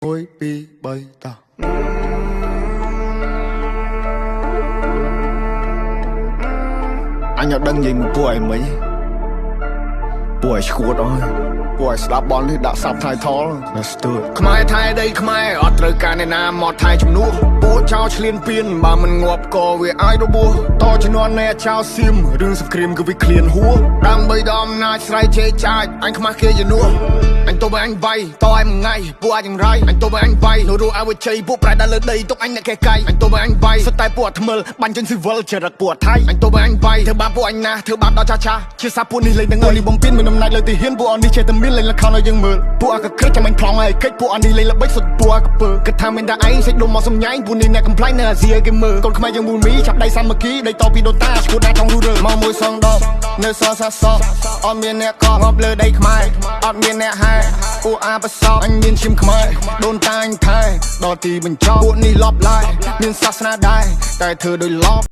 Ôi bi bay ta anh nhớ đăng gì một buổi mấy buổi squat rồi buổi slap ball đi đã sắp thay thó let's do it ខ្មែរថៃដីខ្មែរអត់ត្រូវការអ្នកណាមកថៃជំនួសពួកចោលឆ្លៀនពៀនបើមិនងាប់ក៏វាអាចរបួសតជំនាន់អ្នកចោលសៀមរឿងសង្គ្រាមគឺវាឃ្លានហួរដើម្បីដល់អំណាចស្រ័យជេរចាចអញខ្មាស់គេជំនួសអញទៅបើអញវាយតឲ្យមួយថ្ងៃពួកអាចយ៉ាងไรអញទៅបើអញវាយនៅរស់ឲ្យវិជ័យពួកប្រែដល់លើដីទុកអញអ្នកកែកាយអញទៅបើអញវាយសុទ្ធតែពួកថ្មិលបាញ់ចេញស៊ីវិលចរិតពួកថៃអញទៅបើអញវាយធ្វើបាបពួកអញណាធ្វើបាបដល់ចាចាជាសាពួកនេះលេងទាំងនេះបំពេញមានអំណាចលើទីហ៊ានពួកអននេះចេះតែមានលេងលខោឲ្យយើងមើលពួកអកក្រិចចាំអញប្លង់ឲ្យកិច្ចពួកអននេះលេងល្បិចសុទ្ធពួកអកពើគិតថាមានតែឯងសេចដុំមកសំញ៉ៃពួកនេះអ្នកកំ plai នៅអាស៊ីគេមើលកូនខ្មែរយើងមូលមីចាប់ដៃសាមគ្គីដៃតពីដូនតាឈួតណាចង់រੂរើមកមួយសងដបនៅសសាសអត់មានអ្នកកងប់លើដីខ្មែរអត់មានអ្នកហែពួកអាបសោអញមានឈាមខ្មែរដូនតាអញថែដល់ទីបញ្ចប់ពួកនេះលប់ឡាយមានសាសនាដែរតែធ្វើដោយឡប់